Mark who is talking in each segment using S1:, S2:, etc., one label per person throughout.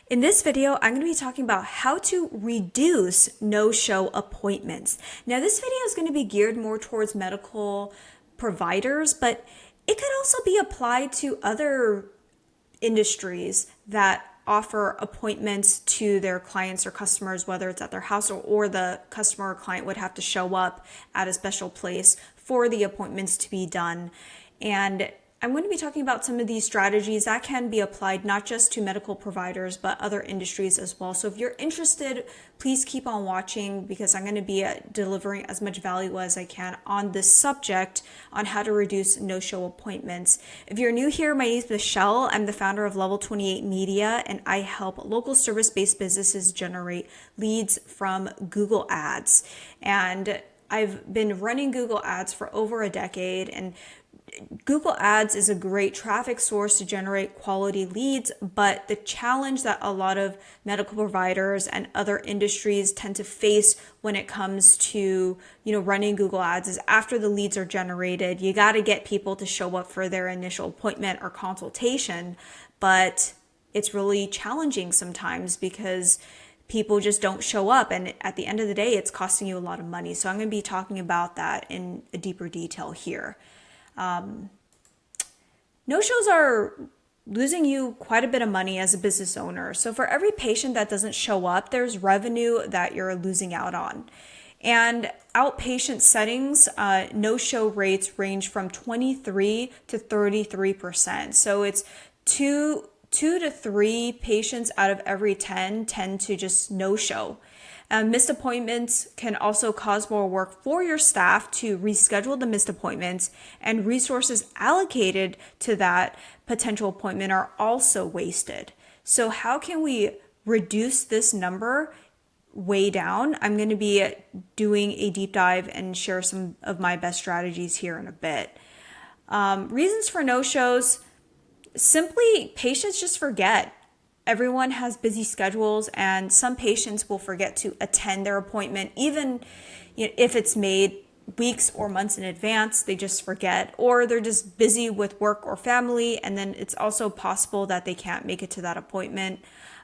S1: In this video, I'm going to be talking about how to reduce no-show appointments. Now, this video is going to be geared more towards medical providers, but it could also be applied to other industries that offer appointments to their clients or customers, whether it's at their house or the customer or client would have to show up at a special place for the appointments to be done. And I'm going to be talking about some of these strategies that can be applied not just to medical providers, but other industries as well. So if you're interested, please keep on watching because I'm going to be delivering as much value as I can on this subject on how to reduce no-show appointments. If you're new here, my name is Michelle. I'm the founder of Level 28 Media, and I help local service-based businesses generate leads from Google Ads. And I've been running Google Ads for over a decade, and Google Ads is a great traffic source to generate quality leads, but the challenge that a lot of medical providers and other industries tend to face when it comes to, running Google Ads is after the leads are generated, you got to get people to show up for their initial appointment or consultation, but it's really challenging sometimes because people just don't show up, and at the end of the day, it's costing you a lot of money. So I'm going to be talking about that in a deeper detail here. No-shows are losing you quite a bit of money as a business owner. So for every patient that doesn't show up, there's revenue that you're losing out on. And outpatient settings, no-show rates range from 23 to 33%. So it's two to three patients out of every 10 tend to just no-show. Missed appointments can also cause more work for your staff to reschedule the missed appointments, and resources allocated to that potential appointment are also wasted. So how can we reduce this number way down? I'm going to be doing a deep dive and share some of my best strategies here in a bit. Reasons for no-shows: simply, patients just forget. Everyone has busy schedules, and some patients will forget to attend their appointment, even if it's made weeks or months in advance. They just forget, or they're just busy with work or family, and then it's also possible that they can't make it to that appointment.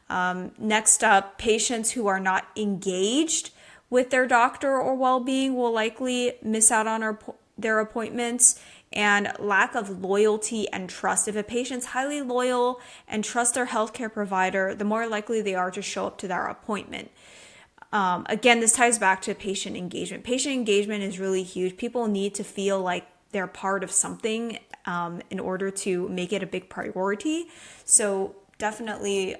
S1: Next up, patients who are not engaged with their doctor or well-being will likely miss out on their appointments. And lack of loyalty and trust. If a patient's highly loyal and trusts their healthcare provider, the more likely they are to show up to their appointment. Again, this ties back to patient engagement. Patient engagement is really huge. People need to feel like they're part of something in order to make it a big priority. So definitely,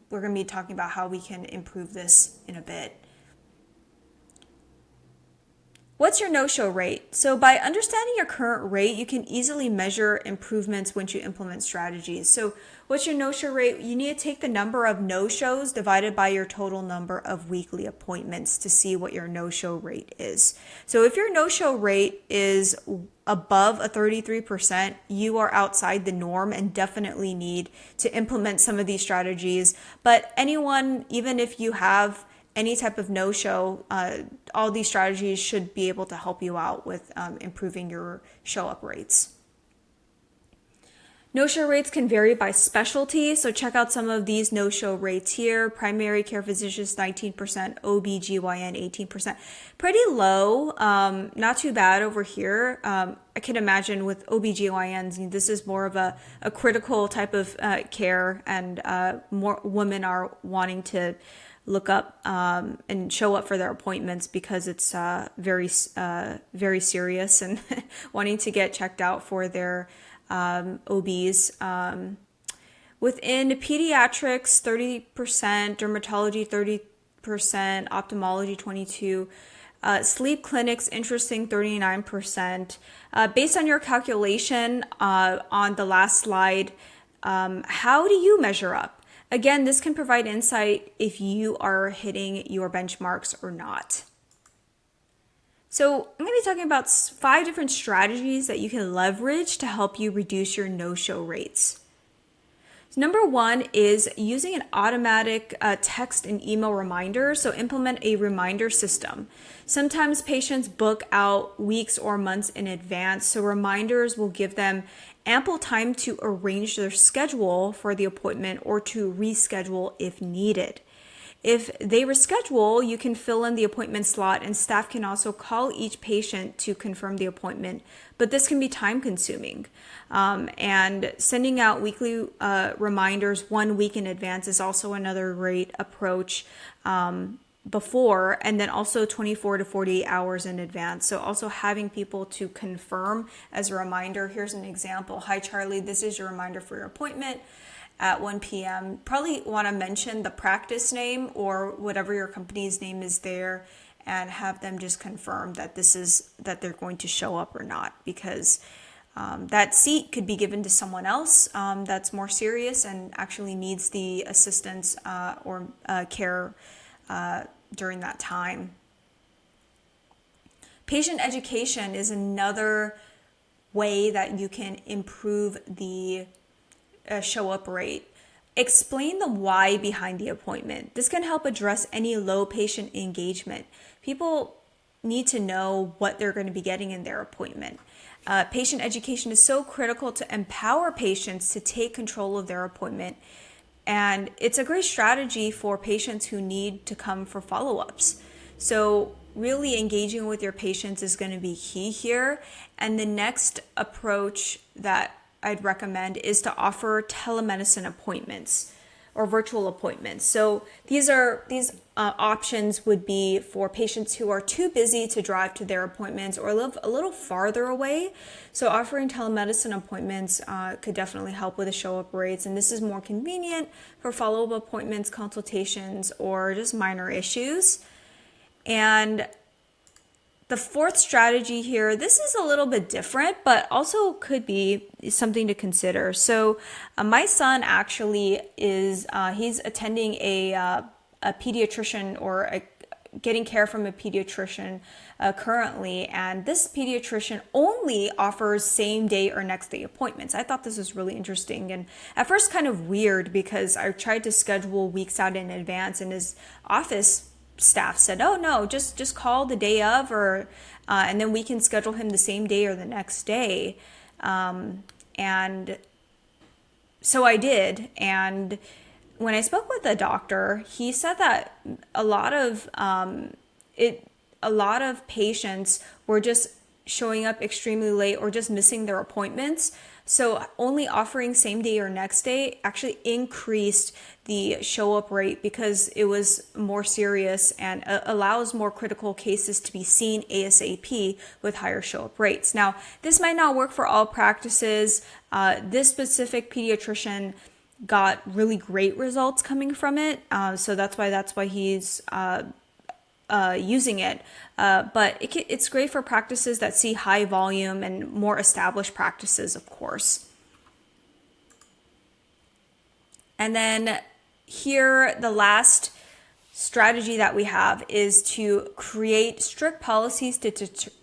S1: we're going to be talking about how we can improve this in a bit. What's your no-show rate? So by understanding your current rate, you can easily measure improvements once you implement strategies. So what's your no-show rate? You need to take the number of no-shows divided by your total number of weekly appointments to see what your no-show rate is. So if your no-show rate is above a 33%, you are outside the norm and definitely need to implement some of these strategies. But anyone, even if you have any type of no-show, all these strategies should be able to help you out with improving your show-up rates. No-show rates can vary by specialty, so check out some of these no-show rates here. Primary care physicians, 19%, OB/GYN, 18%. Pretty low, not too bad over here. I can imagine with OB/GYNs, this is more of a critical type of care, and more women are wanting to look up and show up for their appointments because it's very serious and wanting to get checked out for their OBs. Within pediatrics, 30%, dermatology, 30%, ophthalmology, 22%. Sleep clinics, interesting, 39%. Based on your calculation on the last slide, how do you measure up? Again, this can provide insight if you are hitting your benchmarks or not. So I'm going to be talking about 5 different strategies that you can leverage to help you reduce your no-show rates. So number 1 is using an automatic text and email reminder. So implement a reminder system. Sometimes patients book out weeks or months in advance, so reminders will give them ample time to arrange their schedule for the appointment or to reschedule if needed. If they reschedule, you can fill in the appointment slot, and staff can also call each patient to confirm the appointment, but this can be time consuming. And sending out weekly reminders 1 week in advance is also another great approach before, and then also 24 to 48 hours in advance. So also having people to confirm as a reminder. Here's an example. Hi, Charlie, this is your reminder for your appointment at 1 p.m. Probably want to mention the practice name or whatever your company's name is there, and have them just confirm that that they're going to show up or not, because that seat could be given to someone else that's more serious and actually needs the assistance or care during that time. Patient education is another way that you can improve the show up rate. Explain the why behind the appointment. This can help address any low patient engagement. People need to know what they're going to be getting in their appointment. Patient education is so critical to empower patients to take control of their appointment. And it's a great strategy for patients who need to come for follow-ups. So really engaging with your patients is going to be key here. And the next approach that I'd recommend is to offer telemedicine appointments or virtual appointments. So these options would be for patients who are too busy to drive to their appointments or live a little farther away. So offering telemedicine appointments could definitely help with the show-up rates. And this is more convenient for follow-up appointments, consultations, or just minor issues. And the fourth strategy here, this is a little bit different, but also could be something to consider. So my son actually is, he's attending a pediatrician or getting care from a pediatrician currently. And this pediatrician only offers same day or next day appointments. I thought this was really interesting. And at first kind of weird, because I tried to schedule weeks out in advance, and his office staff said, oh no, just call the day of, or and then we can schedule him the same day or the next day. And so I did. And when I spoke with the doctor, he said that a lot of patients were just showing up extremely late or just missing their appointments. So only offering same day or next day actually increased the show up rate, because it was more serious and allows more critical cases to be seen ASAP with higher show up rates. Now, this might not work for all practices. This specific pediatrician got really great results coming from it. So that's why he's using it. But it's great for practices that see high volume and more established practices, of course. And then here, the last strategy that we have is to create strict policies to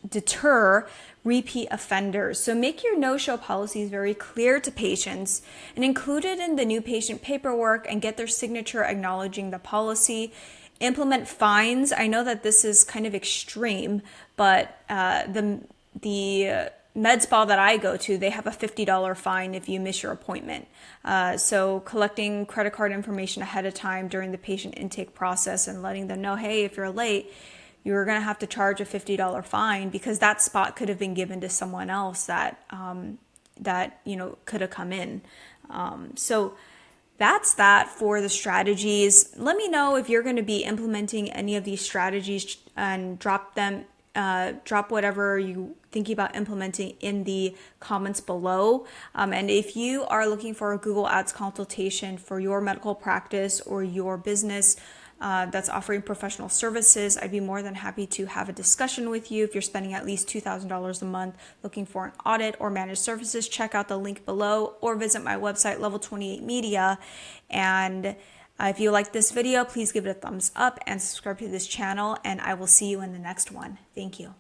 S1: deter repeat offenders. So make your no-show policies very clear to patients and include it in the new patient paperwork and get their signature acknowledging the policy. Implement fines. I know that this is kind of extreme, but the med spa that I go to, they have a $50 fine if you miss your appointment. So collecting credit card information ahead of time during the patient intake process and letting them know, hey, if you're late, you're going to have to charge a $50 fine, because that spot could have been given to someone else that could have come in. So that's that for the strategies. Let me know if you're going to be implementing any of these strategies, and drop whatever you thinking about implementing in the comments below. And if you are looking for a Google Ads consultation for your medical practice or your business that's offering professional services, I'd be more than happy to have a discussion with you. If you're spending at least $2,000 a month looking for an audit or managed services, check out the link below or visit my website, Level 28 Media. And if you like this video, please give it a thumbs up and subscribe to this channel, and I will see you in the next one. Thank you.